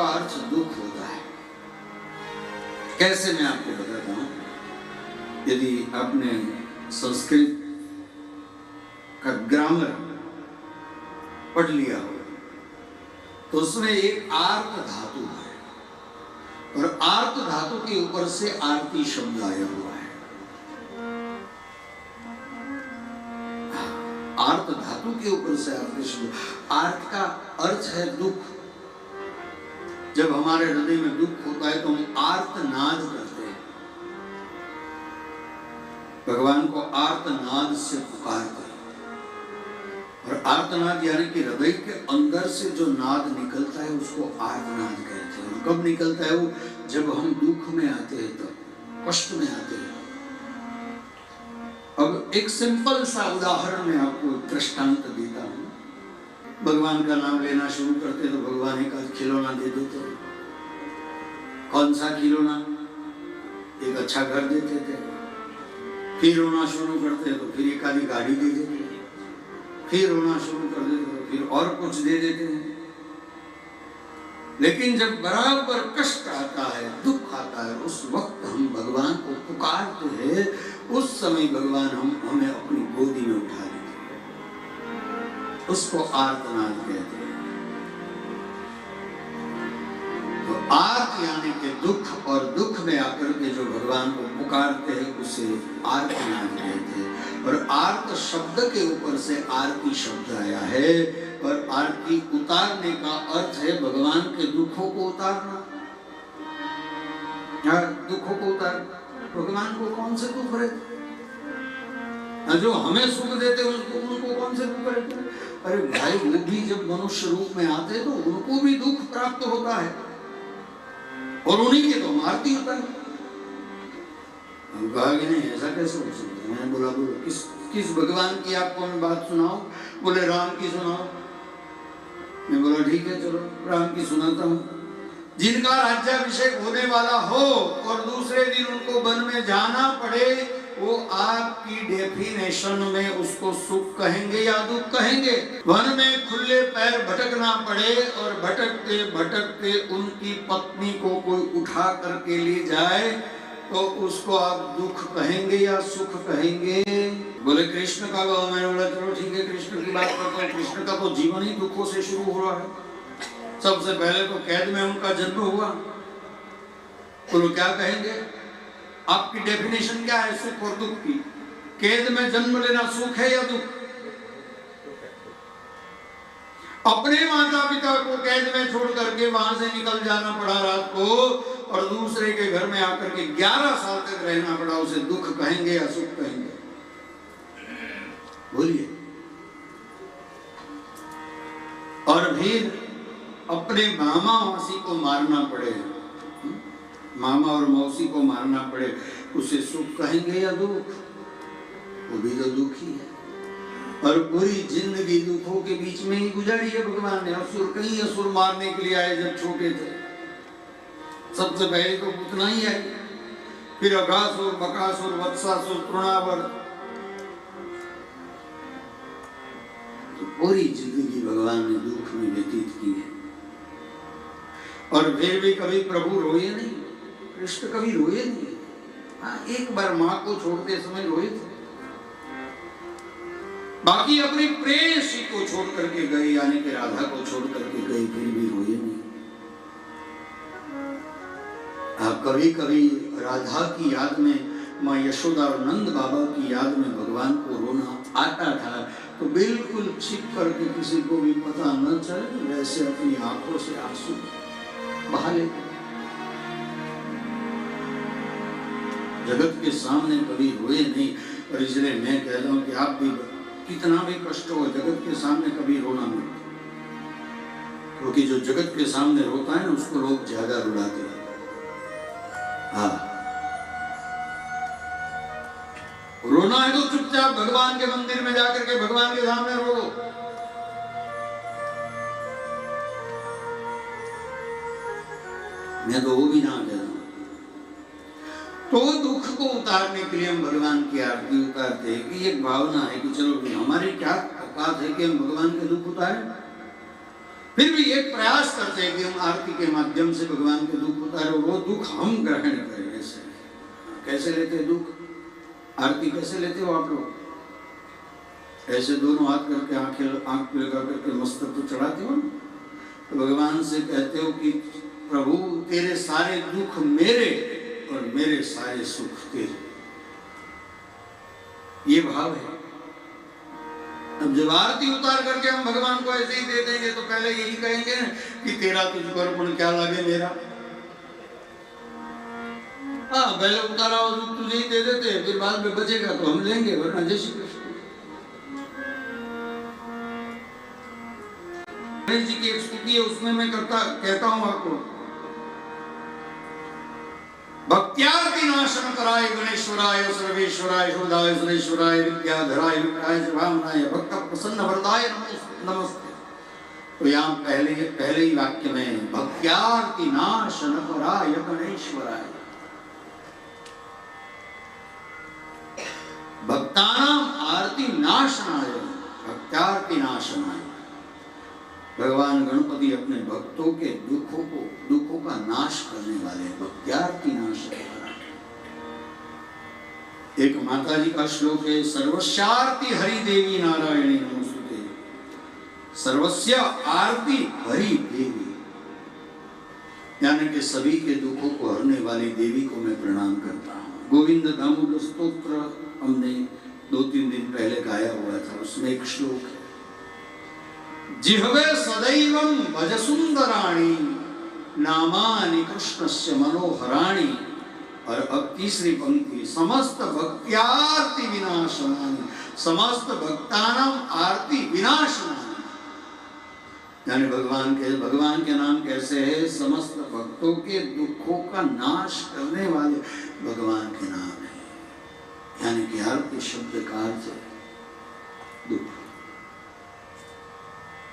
का अर्थ दुख होता है। कैसे, मैं आपको बताता हूं। यदि आपने संस्कृत का ग्रामर पढ़ लिया हो तो उसमें एक आर्त धातु है, और आर्त धातु के ऊपर से आरती शब्द आया हुआ है। आर्त धातु के ऊपर से आरती शब्द। आर्त का अर्थ है दुख। जब हमारे हृदय में दुख होता है तो हम आर्तनाद करते हैं, भगवान को आर्तनाद से पुकारते हैं। और आर्तनाद यानी कि हृदय के अंदर से जो नाद निकलता है उसको आर्तनाद कहते हैं। कब निकलता है वो? जब हम दुख में आते हैं, तब कष्ट में आते हैं। अब एक सिंपल सा उदाहरण मैं आपको दृष्टांत देता हूं। भगवान का नाम लेना शुरू करते तो भगवान एक खिलौना दे देते। कौन सा खिलौना? एक अच्छा घर देते थे। फिर रोना शुरू करते तो फिर एक आधी गाड़ी दे देते, फिर रोना शुरू कर देते तो फिर और कुछ दे देते हैं। लेकिन जब बराबर कष्ट आता है, दुख आता है, उस वक्त हम भगवान को पुकारते हैं, उस समय भगवान हमें अपनी गोदी में उठा लेते हैं। उसको आर्तनाद कहते हैं। तो आर्त यानी कि दुख, और दुख में आकर के जो भगवान को पुकारते हैं उसे आर्तनाद कहते हैं। और आर्त शब्द के ऊपर से आरती शब्द आया है, और आरती उतारने का अर्थ है भगवान के दुखों को उतारना। दुखों को उतारना। भगवान को कौन से दुख रहते? जो हमें सुख देते उनको कौन से दुख रहते? अरे भाई, वो भी जब मनुष्य रूप में आते हैं तो उनको भी दुख प्राप्त होता है, और उन्हीं के तो आरती होता है। हम कहा कि नहीं, ऐसा कैसे हो सकता है? मैंने बोला बोलो किस भगवान की आपको मैं बात सुनाऊं? बोले राम की सुनाओ। मैं बोला ठीक है, चलो राम की सुनाता हूँ। जिनका राज्याभिषेक होने वाला हो और दूसरे दिन उनको वन में जाना पड़े, वो आपकी डेफिनेशन में उसको सुख कहेंगे या दुख कहेंगे? वन में खुले पैर भटकना पड़े और भटकते भटकते उनकी पत्नी को कोई उठा करके ले जाए, तो उसको आप दुख कहेंगे या सुख कहेंगे? बोले कृष्ण का गाँव। मैंने बोला चलो ठीक है, कृष्ण की बात करते हैं। कृष्ण का तो जीवन ही दुखों से शुरू हो रहा है। सबसे पहले तो कैद में उनका जन्म हुआ, तो क्या कहेंगे? आपकी डेफिनेशन क्या है सुख और दुख की? कैद में जन्म लेना सुख है या दुख? अपने माता पिता को कैद में छोड़ करके वहां से निकल जाना पड़ा रात को, और दूसरे के घर में आकर के 11 साल तक रहना पड़ा, उसे दुख कहेंगे या सुख कहेंगे? बोलिए। और फिर अपने मामा मौसी को मारना पड़े, मामा और मौसी को मारना पड़े, उसे सुख कहेंगे या दुख? वो भी तो दुख ही है। और पूरी जिंदगी दुखों के बीच में ही गुजारी है भगवान ने। असुर कई असुर मारने के लिए आए जब छोटे थे। सबसे पहले तो पूतना ही है, फिर अघासुर, बकासुर, वत्सासुर, तृणावर्त। तो पूरी जिंदगी भगवान ने दुख में व्यतीत की है। और फिर भी कभी प्रभु रोए नहीं, कृष्ण कभी रोए नहीं। हाँ, एक बार माँ को छोड़ते समय रोए थे, बाकी अपनी प्रेयसी को छोड़ करके गए, यानी कि राधा को छोड़ करके गए, फिर भी रोए नहीं। कभी कभी राधा की याद में, माँ यशोदा और नंद बाबा की याद में भगवान को रोना आता था, तो बिल्कुल छिप करके किसी को भी पता न चले, वैसे अपनी आंखों से आंसू बहा लेते। जगत के सामने कभी रोए नहीं। और इसलिए मैं कहता हूँ कि आप भी कितना भी कष्ट हो, जगत के सामने कभी रोना मत, क्योंकि जो जगत के सामने रोता है ना, उसको लोग ज्यादा रुलाते हैं। हाँ, रोना है तो चुपचाप भगवान के मंदिर में जाकर के भगवान के सामने रो लो। मैं तो वो भी ना कहता हूं। तो दुख को उतारने के लिए हम भगवान की आरती उतारते हैं कि एक भावना है कि चलो हमारी क्या औकात है कि हम भगवान के दुख उतारें। फिर भी एक प्रयास करते हैं कि हम आरती के माध्यम से भगवान के दुख उतारे, वो दुख हम ग्रहण करें। ऐसे कैसे लेते हैं दुख? आरती कैसे लेते हो आप लोग? ऐसे दोनों हाथ करके आंख पे लगा करके मस्तक को चढ़ाते हो ना, तो भगवान से कहते हो कि प्रभु तेरे सारे दुख मेरे और मेरे सारे सुख तेरे, ये भाव है। अब जब आरती उतार करके हम भगवान को ऐसे ही दे देंगे तो पहले यही कहेंगे कि तेरा तुझको अर्पण क्या लगे मेरा। हाँ, पहले उतारा और दुख तुझे ही दे देते, फिर बाद में बचेगा तो हम लेंगे, वरना जय श्री कृष्ण। गणेश जी की एक स्तुति है, उसमें मैं कहता हूं आपको, भक्त्यार्ति नाशन कराय गणेश्वराय सर्वेश्वराय शोधाय सुरेश्वराय विद्याधराय विग्रहाय भावनाय भक्त प्रसन्न वरदाय नमस्ते। तो यहाँ पहले ही वाक्य में भक्त्यार्ति नाशन कराय गणेश्वराय, भक्तानाम आरती नाशनाय भक्त्यार्ति नाशनाय। भगवान गणपति अपने भक्तों के दुखों का नाश करने वाले, भक्त्यार्ति नाशनाय। एक माता जी का श्लोक है, सर्वस्यार्ति हरि देवी नारायणी नमोस्तुते, सर्वस्य आरती हरि देवी, यानी कि सभी के दुखों को हरने वाली देवी को मैं प्रणाम करता हूँ। गोविंद दामोदर स्तोत्र हमने 2-3 दिन पहले गाया हुआ था, उसमें एक श्लोक है, जिह्वे सदैवं भज सुंदराणि नामानि कृष्णस्य मनोहराणि। और अब तीसरी पंक्ति, समस्त भक्त्यार्ति विनाशनानि, समस्त भक्तानां आरती विनाशनानि। यानी भगवान के नाम कैसे है? समस्त भक्तों के दुखों का नाश करने वाले भगवान के नाम है। यानी कि आरती शब्द का अर्थ दुख।